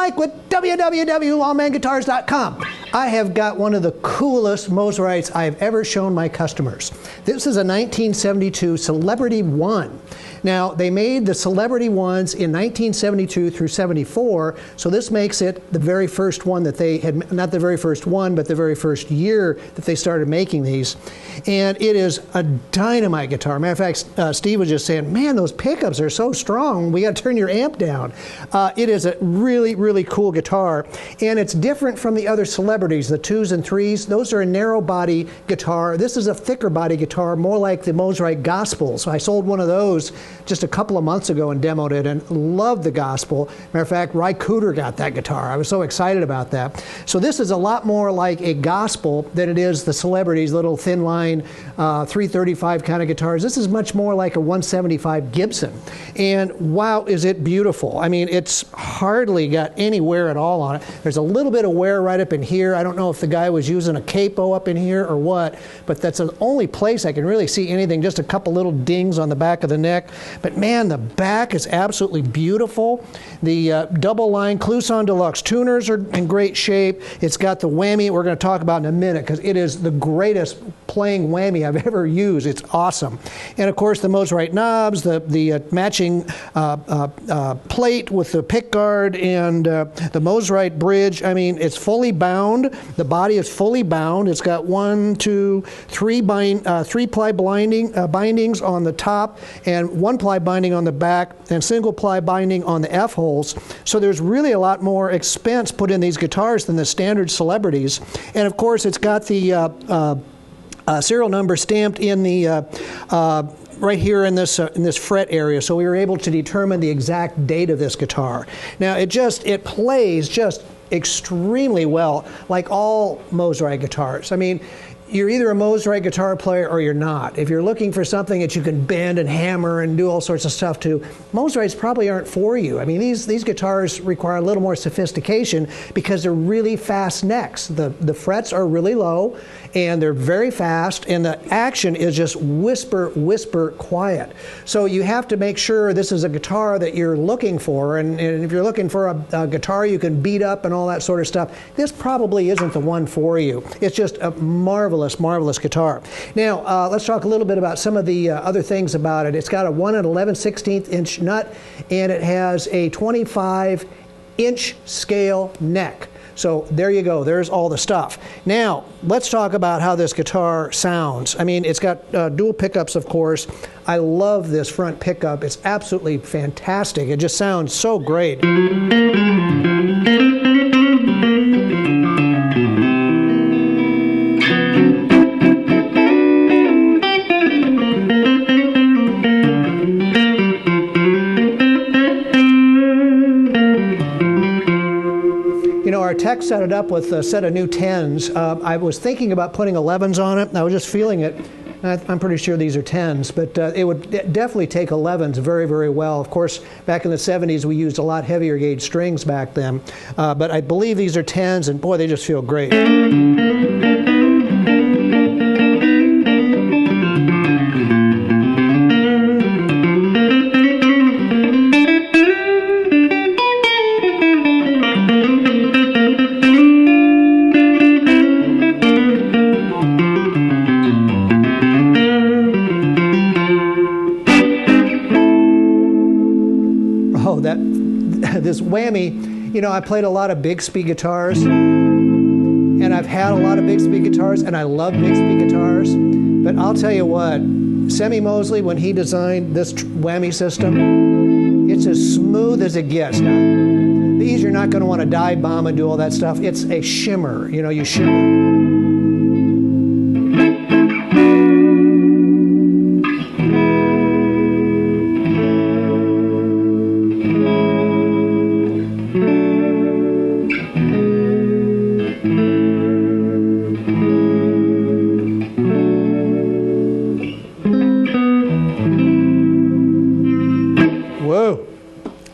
Mike with www.lawmanguitars.com. I have got one of the coolest Mosrites I've ever shown my customers. This is a 1972 Celebrity I. Now, they made the Celebrity Is in 1972 through 74, so this makes it the very first one that they had, not the very first one, but the very first year that they started making these. And it is a dynamite guitar. Matter of fact, Steve was just saying, man, those pickups are so strong, we got to turn your amp down. It is a really, really cool guitar, and it's different from the other Celebrities, the 2s and 3s. Those are a narrow body guitar. This is a thicker body guitar, more like the Mosrite Gospel. So I sold one of those just a couple of months ago and demoed it and loved the Gospel. Matter of fact, Ry Cooder got that guitar. I was so excited about that. So this is a lot more like a Gospel than it is the Celebrities, little thin line 335 kind of guitars. This is much more like a 175 Gibson. And wow, is it beautiful. I mean, it's hardly got any wear at all on it. There's a little bit of wear right up in here. I don't know if the guy was using a capo up in here or what, but that's the only place I can really see anything, just a couple little dings on the back of the neck. But man, the back is absolutely beautiful. The double line Kluson Deluxe tuners are in great shape. It's got the Whammy we're going to talk about in a minute because it is the greatest playing Whammy I've ever used. It's awesome. And of course the Mosrite knobs, the matching plate with the pick guard and the Mosrite bridge. I mean, it's fully bound. The body is fully bound. It's got 1, 2, 3 ply bindings on the top and 1 ply binding on the back and single ply binding on the F holes. So there's really a lot more expense put in these guitars than the standard Celebrities. And of course it's got the serial number stamped in the right here in this fret area, so we were able to determine the exact date of this guitar. Now it plays just extremely well, like all Mosrite guitars. I mean, you're either a Mosrite guitar player or you're not. If you're looking for something that you can bend and hammer and do all sorts of stuff to, Mosrites probably aren't for you. I mean, these guitars require a little more sophistication because they're really fast necks. The frets are really low and they're very fast, and the action is just whisper, whisper, quiet. So you have to make sure this is a guitar that you're looking for, and if you're looking for a guitar you can beat up and all that sort of stuff, this probably isn't the one for you. It's just a marvelous, marvelous guitar. Now, let's talk a little bit about some of the other things about it. It's got a 1 11/16 inch nut, and it has a 25-inch scale neck. So there you go, there's all the stuff. Now, let's talk about how this guitar sounds. I mean, it's got dual pickups, of course. I love this front pickup. It's absolutely fantastic. It just sounds so great. Our tech set it up with a set of new 10s. I was thinking about putting 11s on it. I was just feeling it. I'm pretty sure these are 10s, but it would definitely take 11s very, very well. Of course, back in the 70s, we used a lot heavier gauge strings back then. But I believe these are 10s, and boy, they just feel great. This Whammy, you know, I played a lot of Bixby guitars, and I've had a lot of Bixby guitars, and I love Bixby guitars, but I'll tell you what, Sammy Moseley, when he designed this Whammy system, it's as smooth as it gets. Now, these you're not going to want to dive bomb and do all that stuff. It's a shimmer, you know, you shimmer.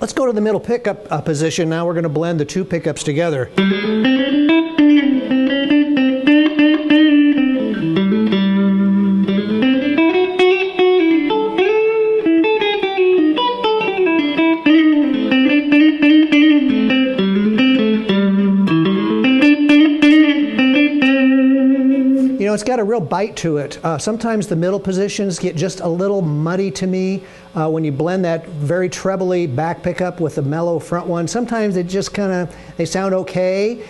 Let's go to the middle pickup position. Now we're going to blend the two pickups together. it's got a real bite to it. Sometimes the middle positions get just a little muddy to me when you blend that very trebly back pickup with the mellow front one. Sometimes it just kind of, they sound okay.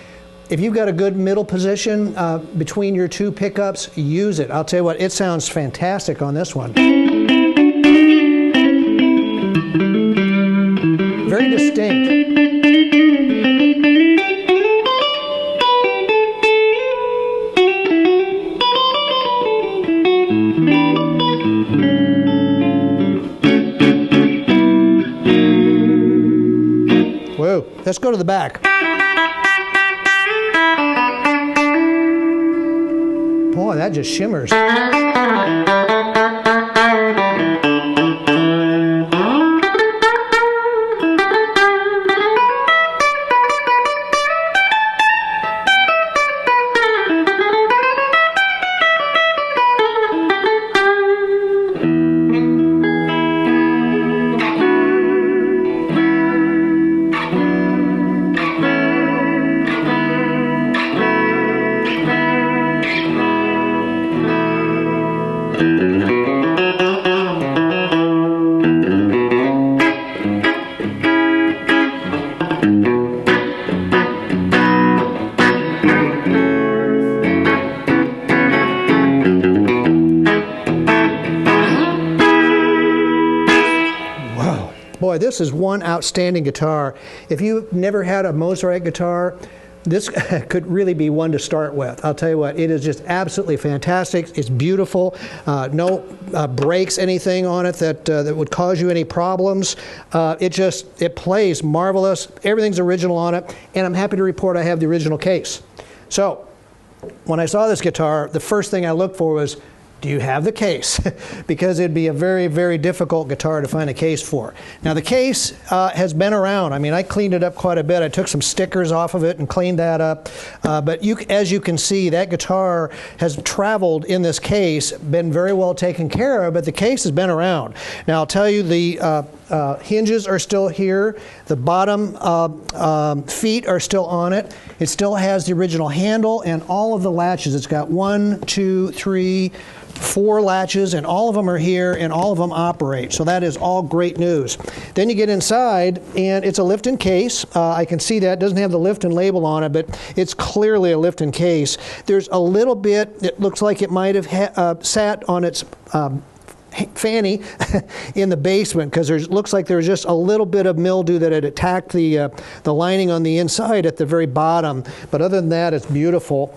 If you've got a good middle position between your two pickups, use it. I'll tell you what, it sounds fantastic on this one. Very distinct. Whoa, let's go to the back. Boy, that just shimmers. Boy, this is one outstanding guitar. If you've never had a Mosrite guitar, this could really be one to start with. I'll tell you what, it is just absolutely fantastic. It's beautiful. No breaks, anything on it that would cause you any problems. It plays marvelous. Everything's original on it, and I'm happy to report I have the original case. So, when I saw this guitar, the first thing I looked for was, do you have the case? Because it'd be a very, very difficult guitar to find a case for. Now the case has been around. I mean, I cleaned it up quite a bit. I took some stickers off of it and cleaned that up. But as you can see, that guitar has traveled in this case, been very well taken care of, but the case has been around. Now I'll tell you, the hinges are still here. The bottom feet are still on it. It still has the original handle and all of the latches. It's got 1, 2, 3, 4 latches, and all of them are here, and all of them operate. So that is all great news. Then you get inside, and it's a Lifton case. I can see that. It doesn't have the Lifton label on it, but it's clearly a Lifton case. There's a little bit, it looks like it might have sat on its fanny in the basement, because it looks like there's just a little bit of mildew that had attacked the lining on the inside at the very bottom. But other than that, it's beautiful,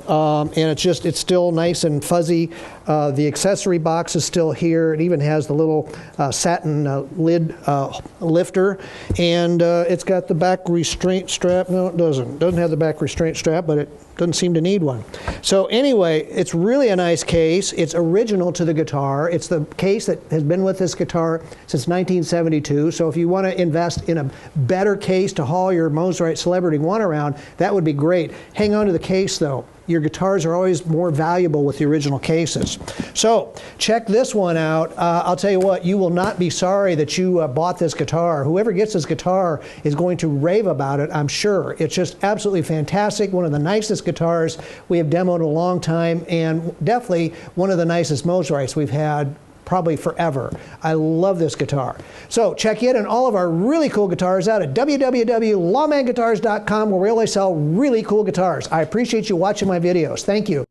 and it's still nice and fuzzy. The accessory box is still here. It even has the little satin lid lifter, and it's got the back restraint strap. No, it doesn't. It doesn't have the back restraint strap, but it doesn't seem to need one. So anyway, it's really a nice case. It's original to the guitar. It's the case that has been with this guitar since 1972. So if you want to invest in a better case to haul your Mosrite Celebrity I around, that would be great. Hang on to the case though. Your guitars are always more valuable with the original cases. So check this one out. I'll tell you what, you will not be sorry that you bought this guitar. Whoever gets this guitar is going to rave about it, I'm sure. It's just absolutely fantastic. One of the nicest guitars we have demoed in a long time, and definitely one of the nicest Mosrites we've had probably forever. I love this guitar. So check it and all of our really cool guitars out at www.lawmanguitars.com, where we always sell really cool guitars. I appreciate you watching my videos. Thank you.